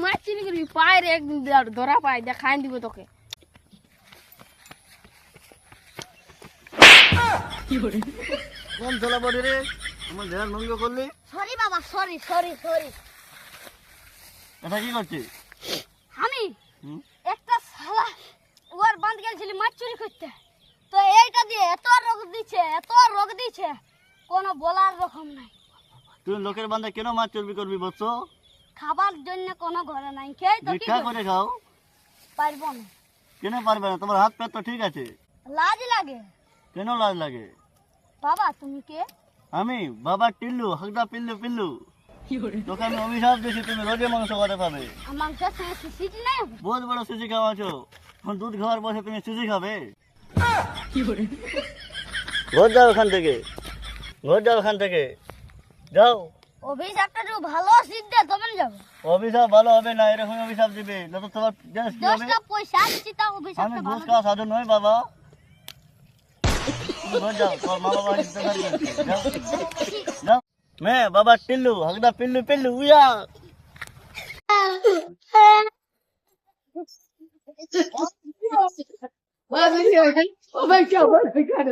মাছ চিনি করবি পায় রে একদিন ধরা পায় দেখাই দিব তোকে কোন চলা পড়ে রে আমার ধ্যান ভঙ্গ করলি সরি বাবা সরি সরি সরি এটা কি করছিস আমি একটা শালা ওর বাঁধ গেছিলি মাছ চুরি করতে তো এইটা দিয়ে এত রোগ দিচ্ছে কোনো বলার রকম নাই তুই লোকের বান্ধে কেন মাছ চর্বি করবি বৎস খাবার জন্য কোনো ঘরে নাই খেয়ে তো ভিক্ষা করে খাও পারবো না কেন পারবে না তোমার হাত পা তো ঠিক আছে লাজ লাগে কেন লাজ লাগে বাবা তুমি কে আমি বাবা টিল্লু হাগদা পিল্লু পিল্লু তোকে আমি অভিশাপ দিয়েছি তুমি রোজে মাংস খাতে পাবে মাংসের সঙ্গে সিসিটি নাই বহুত বড় সিসি খাওয়াছো এখন দুধ খাওয়ার বসে তুমি সিসি খাবে ঘর যাও ওখান থেকে যাও অভিশাপটা যদি ভালো সিদ্ধ তবে যাবো অভিশাপ ভালো হবে না এরকম অভিশাপ দিবে না তো তোমার দেশ কি হবে 10টা পয়সা দিচ্ছি তা আমি অভিশাপটা ঘুষ ভালো খাওয়া সাধু নয় বাবা তুমি ঘর যাও তোর মা বাবা ইন্তজার করছে যাও যাও मैं बाबा टिल्लू हगदा पिल्लू पिल्लू उया Oh my God! Oh my God!